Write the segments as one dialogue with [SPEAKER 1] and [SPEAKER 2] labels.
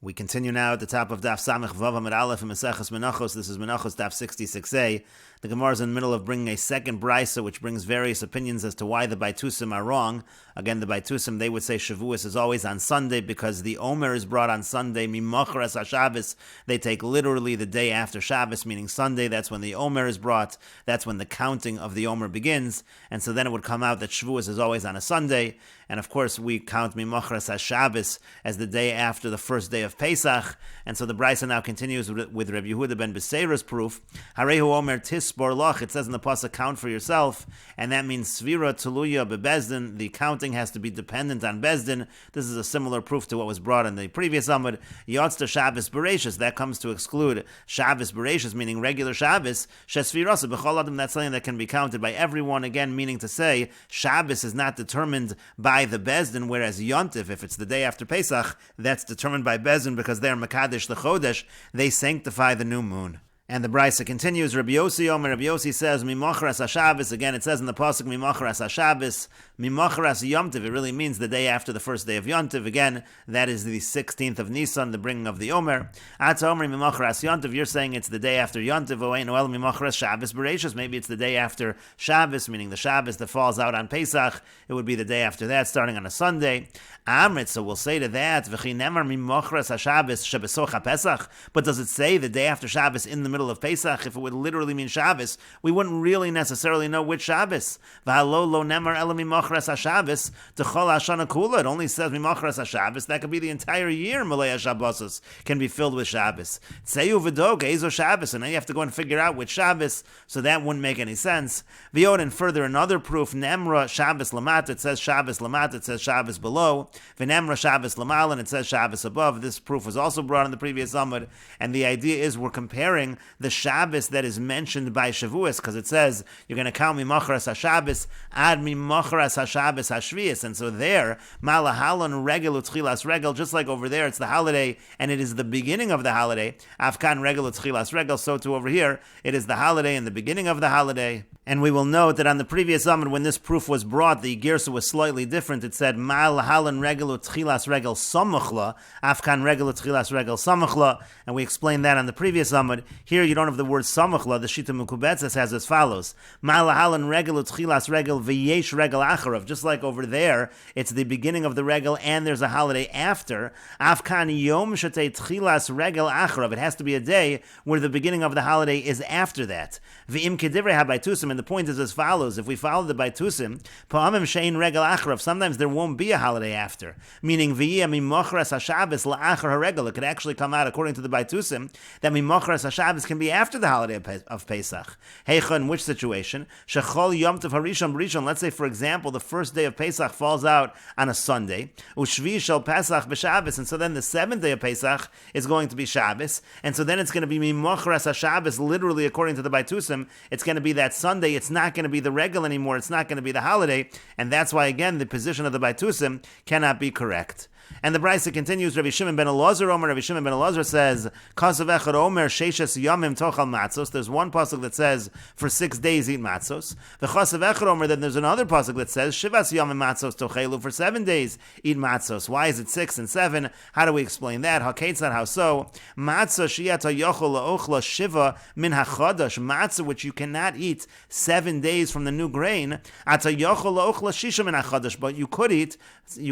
[SPEAKER 1] We continue now at the top of Daf Samech Vav Amid Aleph and Meseches Menachos. This is Menachos Daf 66a. The Gemara is in the middle of bringing a second brisa, which brings various opinions as to why the Baitusim are wrong. Again, the Baitusim, they would say Shavuos is always on Sunday because the Omer is brought on Sunday. Mimachras HaShabbos, they take literally the day after Shabbos, meaning Sunday. That's when the Omer is brought. That's when the counting of the Omer begins. And so then it would come out that Shavuos is always on a Sunday. And of course, we count Mimachras HaShabbos as the day after the first day of Pesach. And so the brisa now continues with Rabbi Yehuda ben Beseira's proof. Harehu Omer Tisbor Loch. It says in the pasuk, count for yourself, and that means Svira Tuluya Bebezdin. The counting has to be dependent on Bezdin. This is a similar proof to what was brought in the previous Amud. Yotzta Shabbos Bereshis. That comes to exclude Shabbos Bereshis, meaning regular Shabbos. Shesvirasa B'chol Adam. That's something that can be counted by everyone. Again, meaning to say Shabbos is not determined by the Bezdin, whereas Yontif, if it's the day after Pesach, that's determined by Bezdin because they're Mekadesh the Chodesh. They sanctify the new moon. And the brisa continues. Rabbi Yossi Omer. Rabbi Yossi says, "Mimachras HaShabbos." Again, it says in the pasuk, "Mimachras HaShabbos." Mimachras Yomtiv. It really means the day after the first day of Yontiv. Again, that is the 16th of Nisan, the bringing of the Omer. Ata Omer Mimachras Yontiv. You're saying it's the day after Yontiv. Oein Noel Mimachras Shabbos Bereshis. Maybe it's the day after Shabbos, meaning the Shabbos that falls out on Pesach. It would be the day after that, starting on a Sunday. Amrit. So we'll say to that, "V'chi nemar Mimachras HaShabbos Shebesoch HaPesach." But does it say the day after Shabbos in the middle of Pesach? If it would literally mean Shabbos, we wouldn't really necessarily know which Shabbos. V'halo lo nemar ela mimachras haShabbos t'chol hashana kula. It only says mimachras haShabbos. That could be the entire year. Malei haShabbosos can be filled with Shabbos. Tzeyu v'dog ezo Shabbos, and now you have to go and figure out which Shabbos. So that wouldn't make any sense. V'yod, and further another proof, nemra Shabbos lamata. It says Shabbos lamata. It says Shabbos below. V'nemra Shabbos lamal, and it says Shabbos above. This proof was also brought in the previous Amud, and the idea is we're comparing the Shabbos that is mentioned by Shavuos, because it says you're going to count Mimachras HaShabbos ad Mimachras HaShabbos HaShvius, and so there Malahalon Regel Utchilas Regel, just like over there it's the holiday and it is the beginning of the holiday. Afkan Regel Utchilas Regel, so too over here it is the holiday and the beginning of the holiday. And we will note that on the previous Amud, when this proof was brought, the Girsa was slightly different. It said Malahalon Regel Utchilas Regel Samachla, Afkan Regel Utchilas Regel Samachla, and we explained that on the previous Amud. Here you don't have the word samachla. The Shita Mukubetzes has as follows: Malahalan regel utchilas regel v'yesh regel acharav. Just like over there, it's the beginning of the regel and there's a holiday after. Afkan yom shetei tchilas regel acharav. It has to be a day where the beginning of the holiday is after that. V'im kedivrei haBaitusim. And the point is as follows: if we follow the Baitusim, pa'amim shein regel acharav, sometimes there won't be a holiday after. Meaning v'yeh mimachras haShabbos la'achar haregel. It could actually come out according to the Baitusim that mimachras haShabbos can be after the holiday of Pesach. Heicha, in which situation? Shechol Yom Tov Harishon B'Rishon. Let's say, for example, the first day of Pesach falls out on a Sunday. Ushvi Shel Pesach B'Shabbos, and so then the seventh day of Pesach is going to be Shabbos, and so then it's going to be Mimachras HaShabbos, literally according to the Baitusim. It's going to be that Sunday. It's not going to be the regel anymore. It's not going to be the holiday, and that's why, again, the position of the Baitusim cannot be correct. And the brisa continues. Rabbi Shimon ben Elazar Omer. Rabbi Shimon ben Elazar says, "Kasav echad Omer sheishes yamim tochal matzos." There's one pasuk that says for 6 days eat matzos. The Kasav echad Omer. Then there's another pasuk that says shivas yamim matzos tochelu, for 7 days eat matzos. Why is it 6 and 7? How do we explain that? Haketzad, how so? Matzah shiyata yochel laochla shiva min hachadash. Matzah which you cannot eat 7 days from the new grain. Ata yochel laochla shisha min hachadash. But you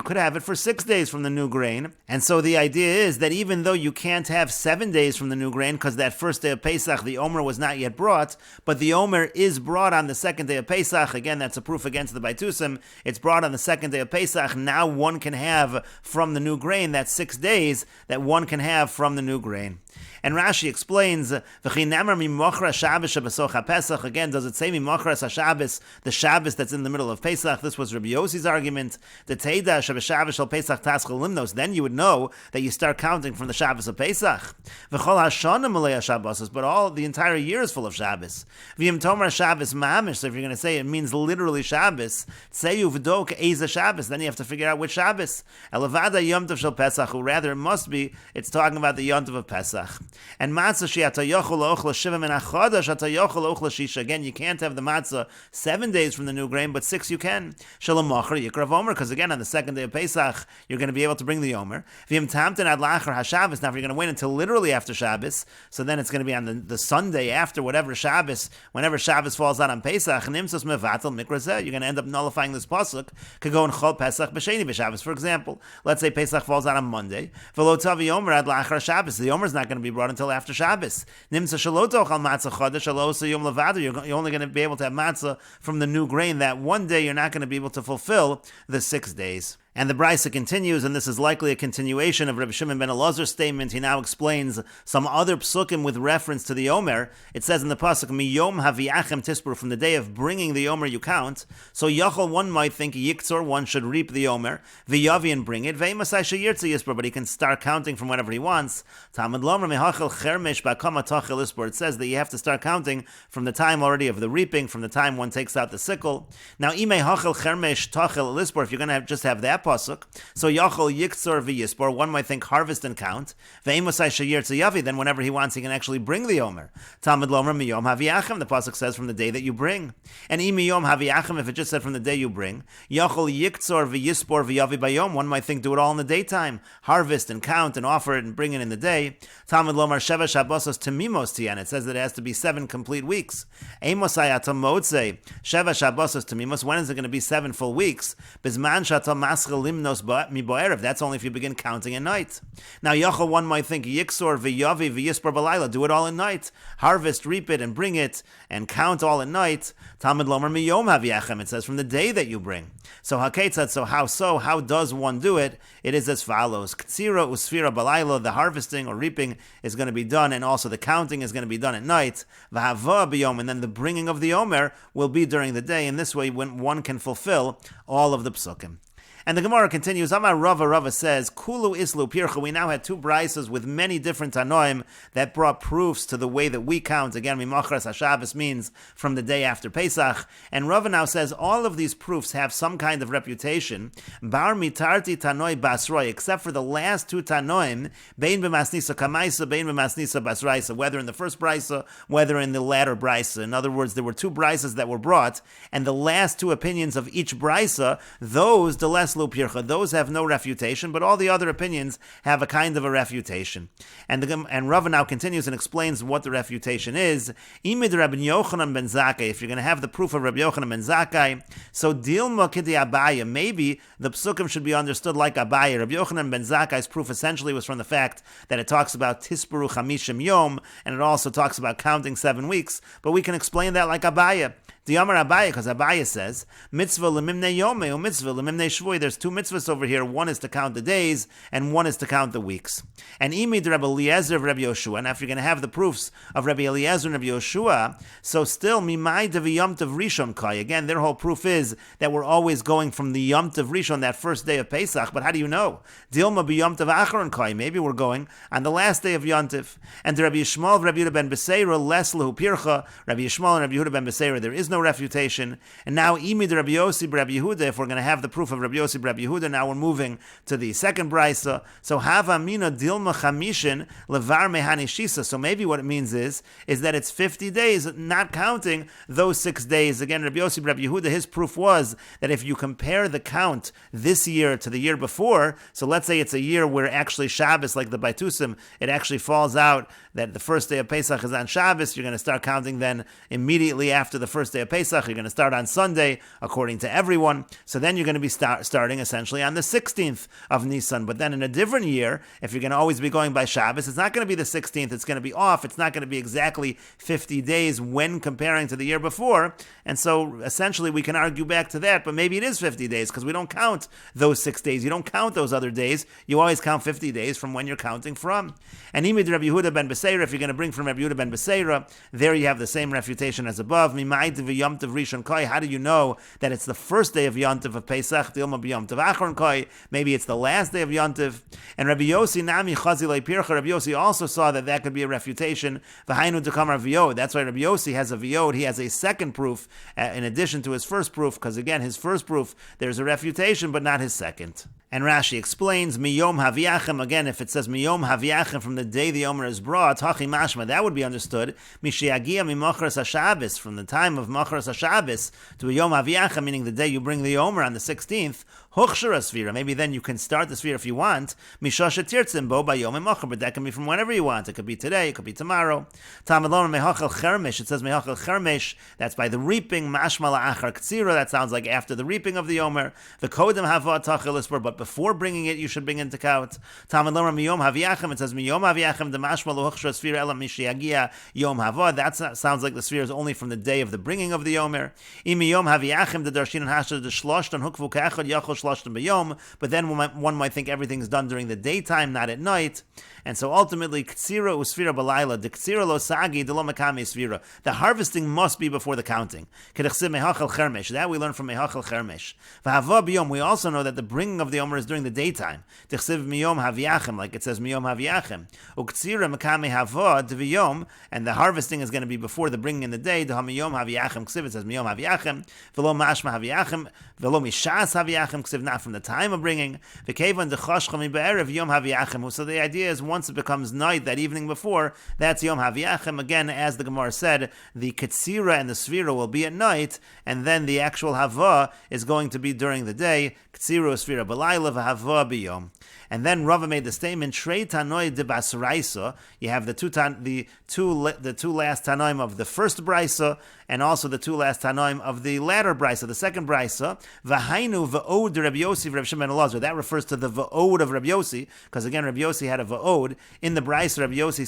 [SPEAKER 1] could have it for 6 days from the new grain. And so the idea is that even though you can't have 7 days from the new grain, because that first day of Pesach, the Omer was not yet brought, but the Omer is brought on the second day of Pesach. Again, that's a proof against the Baitusim. It's brought on the second day of Pesach. Now one can have from the new grain, that 6 days that one can have from the new grain. And Rashi explains, V'chi nemar mimachras Shabbos shebesoch haPesach. Again, does it say mimachras haShabbos, the Shabbos that's in the middle of Pesach? This was Rabbi Yossi's argument. The Teida shebeshabbos shel Pesach taschel limnos. Then you would know that you start counting from the Shabbos of Pesach. V'chol hashana malei haShabbosos. But all the entire year is full of Shabbos. V'yim tomar Shabbos mamish. So if you're going to say it means literally Shabbos, tzeyu v'dok eiza Shabbos. Then you have to figure out which Shabbos. Elavada yom tov shel Pesach. Or rather, it must be. It's talking about the yom tov of Pesach. Pesach. And matzah she'ata yochel la'ochla shiva min ha'chodesh ata yochel la'ochla shisha. Again, you can't have the matzah 7 days from the new grain, but 6 you can. Shalom mocher yikrav omer, because again, on the second day of Pesach, you're going to be able to bring the omer. V'im tamten ad la'achar haShabbos. Now, if you're going to wait until literally after Shabbos, so then it's going to be on the Sunday after whatever Shabbos, whenever Shabbos falls out on Pesach, nimtzos mevatel mikrazeh. You're going to end up nullifying this pasuk. Could go in Chol Pesach b'sheni b'Shabbos, for example. Let's say Pesach falls out on Monday. V'lo tavi omer ad la'achar Shabbos. The omer is not going to be brought until after Shabbos. Nimtza shelo tochal matzah chodesh alo osa yom levado. You're only going to be able to have matzah from the new grain. That one day you're not going to be able to fulfill the 6 days. And the Brisa continues, and this is likely a continuation of Rabbi Shimon ben Elazar's statement. He now explains some other psukim with reference to the Omer. It says in the pasuk, "Mi yom haviachem tispur," from the day of bringing the Omer you count. So Yachol, one might think Yiktzor, one should reap the Omer, V'yavi and bring it, V'emasai sheyirtze yispur, but he can start counting from whenever he wants. Talmud lomer mehachel chermesh b'kama tachel ispur. It says that you have to start counting from the time already of the reaping, from the time one takes out the sickle. Now, imei hachel chermesh tachel ispur, if you're going to just have that pasuk, so Yachol Yiktzor v'Yispor, one might think harvest and count. Ve'emosai sheyirtze yavi, then whenever he wants, he can actually bring the Omer. Talmud lomer miyom haviachem, the pasuk says from the day that you bring. And imiyom haviachem, if it just said from the day you bring, Yachol Yiktzor v'Yispor v'yavi bayom, one might think do it all in the daytime, harvest and count and offer it and bring it in the day. Talmud lomer sheva shabbosos temimos tiyan, it says that it has to be 7 complete weeks. Emosai atamotze sheva shabbosos temimos, when is it going to be 7 full weeks? Bizman shatam maschel limnos miboerev, that's only if you begin counting at night. Now Yachol, one might think Yiksor v'Yavi v'Yispor b'layla, do it all at night, harvest, reap it, and bring it, and count all at night. Talmud lomer miyom haviachem, it says from the day that you bring. So haketzat, how does one do it? It is as follows: Ktsira usfira b'layla, the harvesting or reaping is going to be done, and also the counting is going to be done at night. V'hava b'yom, and then the bringing of the Omer will be during the day. In this way, when one can fulfill all of the psukim. And the Gemara continues, Amar Rava says, Kulu Islu Pircha. We now had 2 Brisas with many different Tanoim that brought proofs to the way that we count. Again, Mimachras HaShabbos means from the day after Pesach. And Rava now says all of these proofs have some kind of reputation. Bar mitarti Tanoi Basroi, except for the last 2 Tanoim, Bein B'masnisa Kamaisa, Bein B'masnisa Basraisa, whether in the first Brisa, whether in the latter Brisa. In other words, there were 2 Brisas that were brought, and the last 2 opinions of each Brisa, those, the less those have no refutation, but all the other opinions have a kind of a refutation. And Rava now continues and explains what the refutation is. Imid Rabbi Yochanan ben Zakkai, if you're going to have the proof of Rabbi Yochanan ben Zakkai, so Dilma Kidi Abaya, maybe the psukim should be understood like Abaya. Rabbi Yochanan ben Zakkai's proof essentially was from the fact that it talks about Tisperu Chamishim Yom, and it also talks about counting 7 weeks, but we can explain that like Abaya. The Amar Abaya, because Abaya says, mitzvah lemimnei yomei, or mitzvah lemimnei shvui. There's 2 mitzvahs over here. One is to count the days, and one is to count the weeks. And imid Rabbi Eliezer of Rabbi Yoshua. Now, if you're going to have the proofs of Rabbi Eliezer and Rabbi Yoshua, so still mimai devi yom tov rishon kai. Again, their whole proof is that we're always going from the yom tov rishon, that first day of Pesach. But how do you know? Dilma bi yom tov acharon kai. Maybe we're going on the last day of Yom Tov. And to Rabbi Yishmael of Rabbi Yehuda ben Beseira, les lehu pircha. Rabbi Yishmael and Rabbi Yehuda ben Beseira, there is no refutation. And now imid Rabbi Yossi Rabbi Yehuda, if we're going to have the proof of Rabbi Yossi Rabbi Yehuda, now we're moving to the second brisa. So hava mina dilma chamishin levar mehani shisa. So maybe what it means is that it's 50 days, not counting those 6 days. Again, Rabbi Yossi Rabbi Yehuda, his proof was that if you compare the count this year to the year before, so let's say it's a year where actually Shabbos, like the Baitusim, it actually falls out that the first day of Pesach is on Shabbos, you're going to start counting then immediately after the first day of Pesach. You're going to start on Sunday, according to everyone. So then you're going to be starting essentially on the 16th of Nisan. But then in a different year, if you're going to always be going by Shabbos, it's not going to be the 16th. It's going to be off. It's not going to be exactly 50 days when comparing to the year before. And so essentially we can argue back to that, but maybe it is 50 days because we don't count those 6 days. You don't count those other days. You always count 50 days from when you're counting from. And Imid Rabbi Yehuda ben Beseira, if you're going to bring from Rabbi Yehuda ben Beseira, there you have the same refutation as above. Mimai devi yom tov rishon kai. How do you know that it's the first day of Yom Tov of Pesach? Dilma b'yom tov achron kai. Maybe it's the last day of Yom Tov. And Rabbi Yossi nami chazilei pircha. Rabbi Yossi also saw that could be a refutation. V'hainu dekamar v'yod. That's why Rabbi Yossi has a v'yod. He has a second proof in addition to his first proof, because again, his first proof, there's a refutation, but not his second. And Rashi explains, Miyom Haviachim, again, if it says Miyom Haviachim, from the day the Omer is brought, Hachi Mashma, that would be understood, Mishiagia Mimochras HaShabbos, from the time of Mochras HaShabbos to Miyom Haviachim, meaning the day you bring the Omer on the 16th, Hochshara Sfira, maybe then you can start the Sfira if you want, Mishosha Tirtzim Bo Bayom Mocher, but that can be from whenever you want. It could be today, it could be tomorrow. Talmud Mehachel Chermesh, it says Mehachel Chermesh, that's by the reaping, Mashma La'achar Ktsira, that sounds like after the reaping of the Omer, V'kodem Hava Tachel Isper, but before bringing it, you should bring into count. Talmud Miyom Haviachim, it says Miyom Haviachim, the Mashma Lochshra Sfira Elam Mishiagia Yom Hava, that sounds like the Sfira is only from the day of the bringing of the Omer. Miyom Haviachim, the Darshin and Hashad, the Shloshtan Hukvu Kachad Yachol Shloshtan B'Yom, but then one might think everything's done during the daytime, not at night. And so ultimately, Ktsira Usfira Balayla, the Ktsira Lo Sagi, the Lo Makami Sfira. The harvesting must be before the counting. That we learn from Mehachel Chermesh. V'hava B'Yom, we also know that the bringing of the Omer is during the daytime. Tichsiv Miyom Haviachim, like it says Miyom Haviachim. Uktsira Makami Hava D'V'Yom, and the harvesting is going to be before the bringing in the day. D'ha Miyom Haviachim Ksiv, it says Miyom Haviachim. V'lo Mashma Haviachim, V'lo Mishas Haviachim Ksiv, not from the time of bringing. V'kevan D'choshcha Mi'be'erev Yom Haviachim. So the idea is once it becomes night, that evening before, that's Yom Haviachim. Again, as the Gemara said, the Ktsira and the Sfira will be at night, and then the actual Hava is going to be during the day. Ktsira Sfira B'layla V'Hava B'Yom. And then Rava made the statement, Shrei Tanoi de Basraisa. You have the two last Tanoim of the first Brisa, and also the two last Tanoim of the latter Brisa, the second Brisa. V'hainu v'od Rabbi Yossi v'Reb Shimon Elazar. That refers to the v'od of Rabbi Yossi, because again, Rabbi Yossi had a v'od. In the Brisa, Rabbi Yossi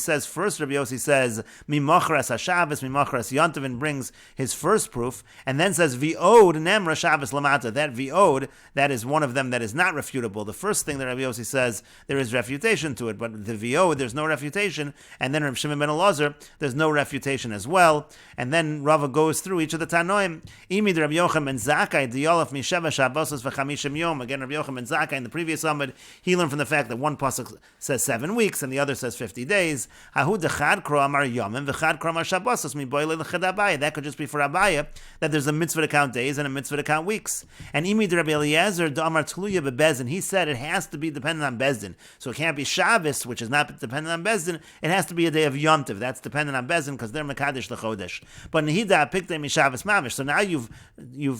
[SPEAKER 1] says, Mimochras HaShabbos, Mimochras Yontav, and brings his first proof, and then says, V'od Nemra Shabbos Lamata. That v'od, that is one of them that is not refutable. The first thing that Rabbi Yossi says, there is refutation to it, but the v'od, there's no refutation, and then Reb Shimon ben Elazar, there's no refutation as well. And then Rava goes through each of the Tanoim. Imid Rabbi Yochanan ben Zakkai, Diyolaf Misheva Shabbos v'Chamishim Yom. Again, Rabbi Yochanan ben Zakkai in the previous Amud, he learned from the fact that one pasuk says 7 weeks and the other says 50 days. Hahu dechad kro amar Yomim v'chad kro amar Shabbos mi boile l'chad Abaya. That could just be for Abaya, that there's a mitzvah to count days and a mitzvah to count weeks. And Imid Rabbi Eliezer d'amar Tluya beBezdin, he said it has to be dependent on Bezdin. So it can't be Shabbos, which is not dependent on Bezdin. It has to be a day of Yom Tov. That's dependent on Bezdin because they're Mekadesh l'chodesh. But Nihida picked mi Shabbos mamish. So now you've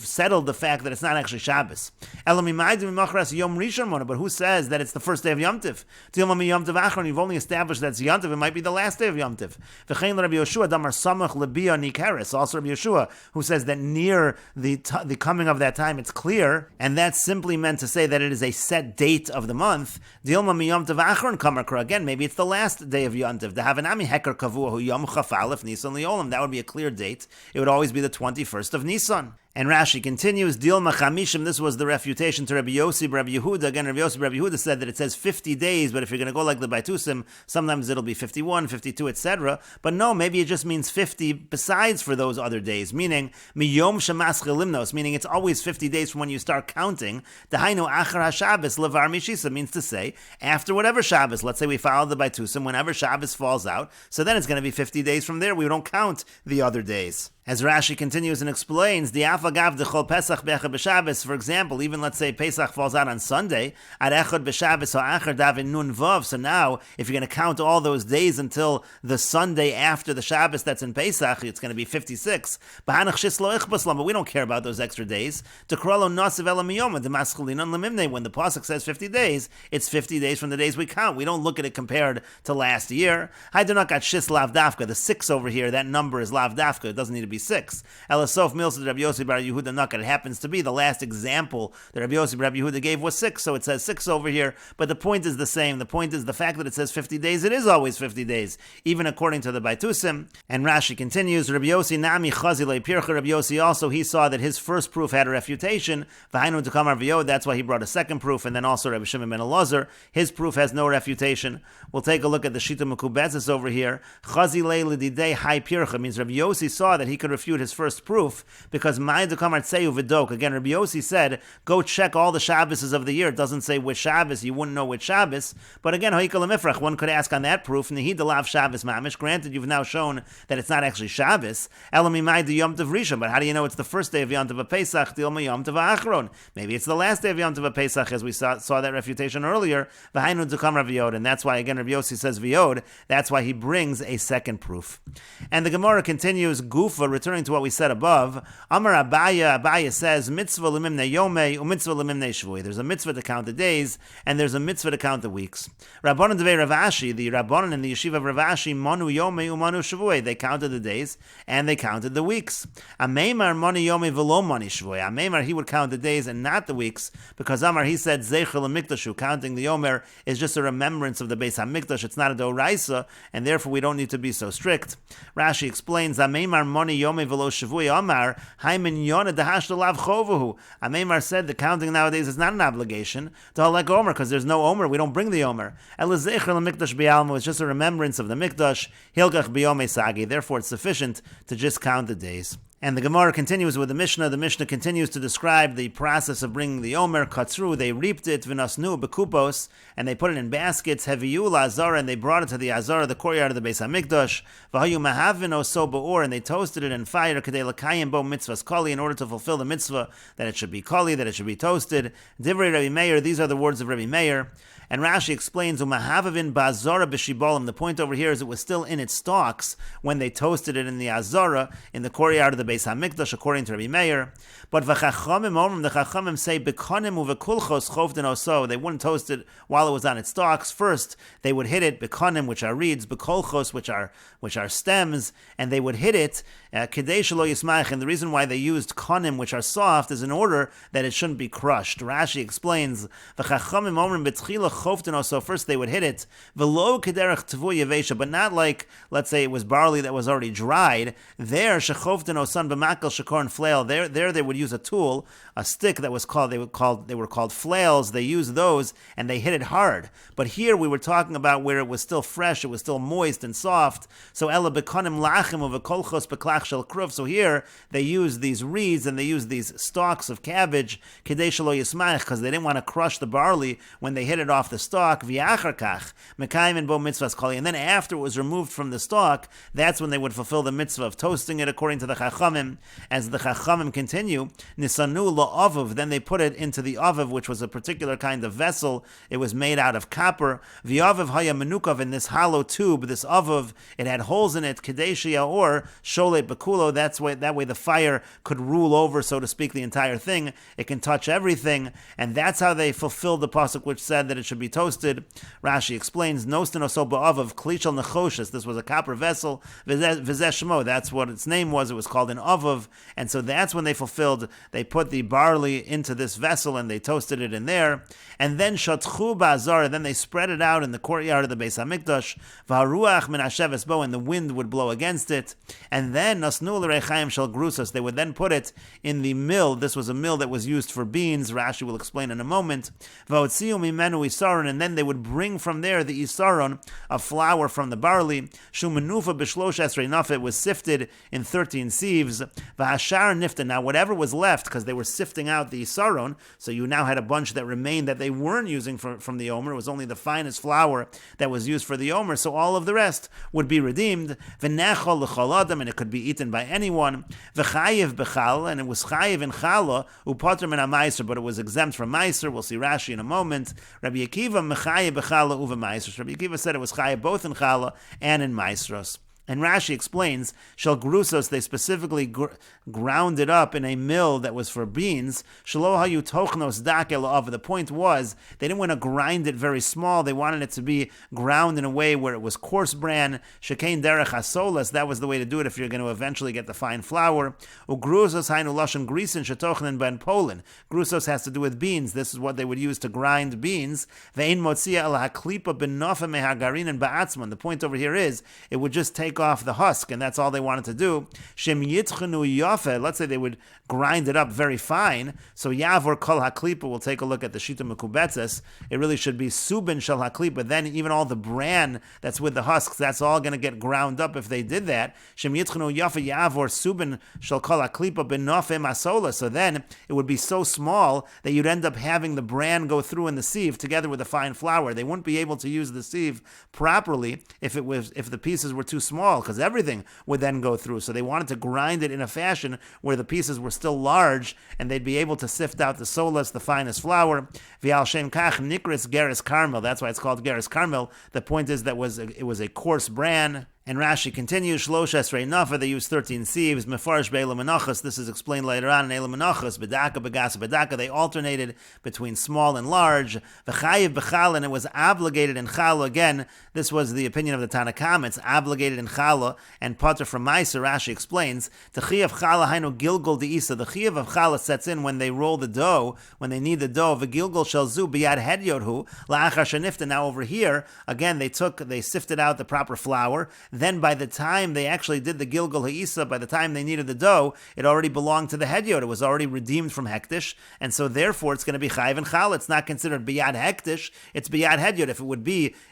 [SPEAKER 1] settled the fact that it's not actually Shabbos. Yom Rishon, but who says that it's the first day of Yom Tov? Yom Tov Achron, you've only established that's Yom Tov. It might be the last day of Yom Tov. V'chein Rabbi Yeshua damar samach lebia nikeres. Also Rabbi Yeshua, who says that near the coming of that time, it's clear, and that's simply meant to say that it is a set date of the month. Dilma mi Yom Tov Achron kamakra. Again, maybe it's the last day of Yom Tov. Dehavanami heker kavuahu Yom Chaf Aleph Nisan Liolam. That would be a clear date. It would always be the 21st of Nisan. And Rashi continues, Dilma Chamishim, this was the refutation to Rabbi Yossi, Rabbi Yehuda. Again, Rabbi Yossi, Rabbi Yehuda said that it says 50 days, but if you're going to go like the Baitusim, sometimes it'll be 51, 52, etc. But no, maybe it just means 50 besides for those other days, meaning Miyom Shemas Chelimnos, meaning it's always 50 days from when you start counting. Dahainu Achar HaShabbos Levar Mishisa, means to say, after whatever Shabbos, let's say we follow the Baitusim, whenever Shabbos falls out, so then it's going to be 50 days from there. We don't count the other days. As Rashi continues and explains, the Afagav Dechol Pesach Be'echad B'Shabbos, for example, even let's say Pesach falls out on Sunday, Ad Echad B'Shabbos Ha'achar Davin Nun Vav. So now, if you're going to count all those days until the Sunday after the Shabbos that's in Pesach, it's going to be 56. But we don't care about those extra days. When the pasuk says 50 days, it's 50 days from the days we count. We don't look at it compared to last year. I do not got Shis Lav Dafka, the 6 over here, that number is Lav Dafka, it doesn't need to be 6. Elasof Milsa Rabbi Yossi Bar Yehuda Nakat. It happens to be the last example that Rabbi Yossi Bar Yehuda gave was 6, so it says 6 over here. But the point is the same. The point is the fact that it says 50 days. It is always 50 days, even according to the Baitusim. And Rashi continues, Rabbi Yossi Nami Chazile Pircha. Rabbi Yossi also, he saw that his first proof had a refutation. V'hainu Tekamar V'yod. That's why he brought a second proof. And then also Rabbi Shimon ben Elazar, his proof has no refutation. We'll take a look at the Shita Mekubetzes over here. Chazile L'didei Hai Pircha means Rabbi Yossi saw that he could refute his first proof, because Mai Dekamar Tseu Vidok. Again, Rabbi Yossi said, go check all the Shabbos of the year. It doesn't say which Shabbos, you wouldn't know which Shabbos. But again, Hoikal Mifrach, one could ask on that proof, Nehid Delav Shabbos Mamish. Granted, you've now shown that it's not actually Shabbos. Elami Mai De Yom Tov Rishon, but how do you know it's the first day of Yom Tov Pesach? Dilma Yom Tov Achron. Maybe it's the last day of Yom Tov Pesach, as we saw that refutation earlier. V'hainu Dekamar V'yod, and that's why, again, Rabbi Yossi says V'yod. That's why he brings a second proof. And the Gemara continues, Gufa, returning to what we said above. Amar Abaya says, Mitzvah Limimne Yomei, Umitzvah Limimne Shvui. There's a mitzvah to count the days, and there's a mitzvah to count the weeks. Rabbanan Devei Rav Ashi, the Rabbanan in the yeshiva of Rav Ashi, Manu Yomei Umanu Shvui. They counted the days, and they counted the weeks. Ameimar Mani Yomei V'lo Mani Shvui. Ameimar, he would count the days and not the weeks, because Amar, he said, Zeichel HaMikdashu, counting the Yomer is just a remembrance of the Beis HaMikdash. It's not a Doraisa, and therefore we don't need to be so strict. Rashi explains, Ameimar Moni Yomei V'lo Shavui Amar, Haimin Yonah Dahashta Lav Chovahu. Ameimar said the counting nowadays is not an obligation to like Omer, because there's no Omer, we don't bring the Omer. Elizecher LaMikdash B'Almo is just a remembrance of the Mikdash, Hilgach B'Yomei Sagi, therefore it's sufficient to just count the days. And the Gemara continues with the Mishnah. The Mishnah continues to describe the process of bringing the Omer. Katzru, they reaped it, v'nasnu bekupos, and they put it in baskets, heviyu la'azara, and they brought it to the Azara, the courtyard of the Beis HaMikdash, v'hayu mahavin oso ba'or, and they toasted it in fire, k'dei l'kayim bo mitzvahs koli, in order to fulfill the mitzvah, that it should be koli, that it should be toasted. Divrei Rabbi Meir, these are the words of Rabbi Meir. And Rashi explains, Umahavavin ba'azara b'shibolim. The point over here is it was still in its stalks when they toasted it in the Azara, in the courtyard of the Beis HaMikdash, according to Rabbi Meir. But v'chachamim omrim, the chachamim say, b'konim u'v'kulchos chovden oso. They wouldn't toast it while it was on its stalks. First, they would hit it, b'konim, which are reeds, b'kolchos, which are stems, and they would hit it, kedei shelo yismach. And the reason why they used konim, which are soft, is in order that it shouldn't be crushed. Rashi explains, v'chachamim omrim b'tchila choften. So first they would hit it, v'lo kederach tvu yevesha, but not like, let's say it was barley that was already dried. There, shechoften osan b'makal shakor and flail. There they would use a tool, a stick that was called, they were called flails. They used those and they hit it hard. But here we were talking about where it was still fresh, it was still moist and soft. So ela bekonim lachim uvekolchos beklach shel kruv. So here they used these reeds and they used these stalks of cabbage, kedei shelo yismach, because they didn't want to crush the barley when they hit it off the stalk. V'yachar kach mekayim and bo mitzvahs koli. And then after it was removed from the stalk, that's when they would fulfill the mitzvah of toasting it, according to the chachamim. As the chachamim continue, nisanu la'avav, then they put it into the avav, which was a particular kind of vessel. It was made out of copper. V'avav haya menukav, in this hollow tube, this avav, it had holes in it, kedeshia or sholet bekulo. That way the fire could rule over, so to speak, the entire thing. It can touch everything, and that's how they fulfilled the pasuk which said that it should be toasted. Rashi explains, Nostin oso ba'avav klishal nechoshes. This was a copper vessel. V'zeh, that's what its name was. It was called an avav, and so that's when they fulfilled. They put the barley into this vessel and they toasted it in there. And then shatchu ba'azara, then they spread it out in the courtyard of the Beis HaMikdash. V'haruach min hasheves bo, and the wind would blow against it. And then nasnu l'reichayim shel grusos, they would then put it in the mill. This was a mill that was used for beans. Rashi will explain in a moment. V'hotziu mimenu isaron, and then they would bring from there the isaron, a flour from the barley. Shumanufa b'shlosh esrei naf, it was sifted in 13 sieves. V'hashar nifta, now whatever was left, because they were sifting out the isaron, so you now had a bunch that remained that they weren't using from the omer. It was only the finest flour that was used for the omer, so all of the rest would be redeemed. V'nechol l'chol adam, and it could be eaten by anyone. V'chayiv b'chal, and it was chayiv in chala, upater min ha'maiser, but it was exempt from maiser. We'll see Rashi in a moment. Rabbi Akiva mechayiv b'chala uva maiser. Rabbi Akiva said it was chayiv both in chala and in maisros. And Rashi explains, shel grusos, they specifically ground it up in a mill that was for beans. Shelo hayu tochnos dak el av. The point was, they didn't want to grind it very small. They wanted it to be ground in a way where it was coarse bran. Shekein derech hasolas. That was the way to do it if you're going to eventually get the fine flour. Ugrusos hainu lashon grisen shetochnen ben Poland. Grusos has to do with beans. This is what they would use to grind beans. Ve'in motzia el haklipa ben nofa mehagarin and ba'atzman. The point over here is, it would just take take off the husk, and that's all they wanted to do. Shem yitchenu yafe, let's say they would grind it up very fine. So yavor kol haklipa, we'll take a look at the shita mekubetzes. It really should be subin shel haklipa. Then even all the bran that's with the husks, that's all going to get ground up if they did that. Shem yitchenu yafe yavor subin shel kol haklipa benofe masola. So then it would be so small that you'd end up having the bran go through in the sieve together with the fine flour. They wouldn't be able to use the sieve properly if the pieces were too small, because everything would then go through. So they wanted to grind it in a fashion where the pieces were still large, and they'd be able to sift out the solas, the finest flour. V'al shem kach nikris geras carmel. That's why it's called geras carmel. The point is that it was a coarse bran. And Rashi continues, Shlosh Esrei Nafa, they use 13 sieves, Mefarish Be'ela Menachos, this is explained later on in Eila Menachos, Bedaka, Begasa, Bedaka, they alternated between small and large, V'chayiv B'chala, and it was obligated in Chala, again, this was the opinion of the Tanakam, it's obligated in Chala, and Potter from Meiser, Rashi explains, T'chiyav Chala Hainu Gilgul De'isa, the Chiyav of Chala sets in when they roll the dough, when they knead the dough, V'gilgul Shel Zu B'yad Hedyodhu, La'achar Shanifta, now over here, again, they sifted out the proper flour. Then by the time they actually did the Gilgal Ha'isa, by the time they needed the dough, it already belonged to the Hedyot. It was already redeemed from Hektish, and so therefore it's going to be Chayiv and Chal. It's not considered Biyad Hektish, it's Biyad Hedyot.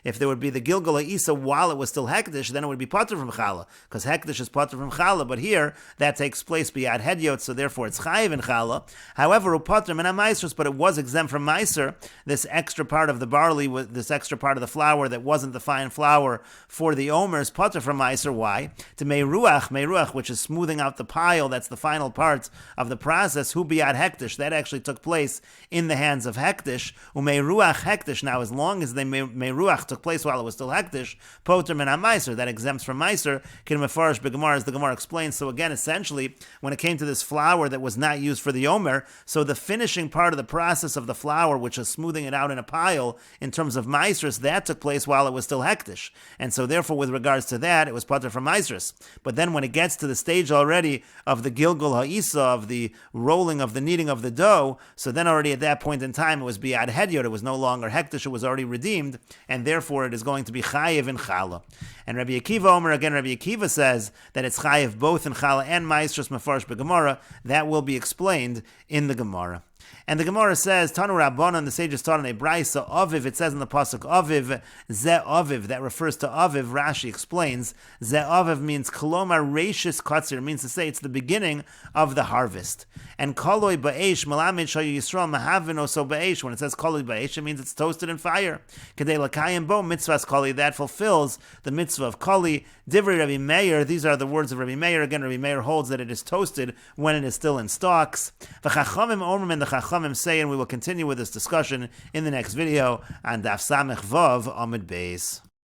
[SPEAKER 1] If there would be the Gilgal Ha'isa while it was still Hektish, then it would be Potter from Chala, because Hektish is Potter from Chala, but here, that takes place Biyad Hedyot, so therefore it's Chayiv and Chala. However, Upotter Mina Maisers, but it was exempt from Meiser, this extra part of the barley, this extra part of the flour that wasn't the fine flour for the Omers, Potter from Meiser. Why? To Meiruach, which is smoothing out the pile, that's the final part of the process, Hu Biyad Hektish, that actually took place in the hands of Hektish, Umeiruach Hektish, now as long as the Meiruach took place while it was still Hektish, Poter Min HaMeiser, that exempts from Meiser, Kin Mefarish B'Gemara, as the Gemara explains. So again, essentially, when it came to this flour that was not used for the Omer, so the finishing part of the process of the flour, which is smoothing it out in a pile, in terms of Meisers, that took place while it was still Hektish. And so therefore, with regards to that, it was Potter from Meisers. But then when it gets to the stage already of the Gilgul Ha'isa, of the rolling, of the kneading of the dough, so then already at that point in time, it was Biyad Hedyot, it was no longer Hektish, it was already redeemed, and therefore it is going to be Chayiv in Chala. And Rabbi Akiva Omer, again, Rabbi Akiva says that it's Chayiv both in Chala and Meisers Mefarish B'Gemara. That will be explained in the Gemara. And the Gemara says, Tanu Rabbanan, the sages taught in a Braisa, Aviv, it says in the Pasuk, Aviv, Ze Aviv, that refers to Aviv. Rashi explains, Ze Aviv means Kolomar Reishis Katzir, means to say it's the beginning of the harvest. And Koloi Ba'esh, Malamid Shayu Yisrael, Mahavin Oso Ba'esh, when it says Koloi Ba'esh, it means it's toasted in fire. Kedei Lakayim Bo, Mitzvahs Koli, that fulfills the mitzvah of Koli. Divrei Rabbi Meir, these are the words of Rabbi Meir. Again, Rabbi Meir holds that it is toasted when it is still in stalks. V'chachamim Omer, and the Chachamim say, and we will continue with this discussion in the next video on Daf Samech Vav Amud Beis.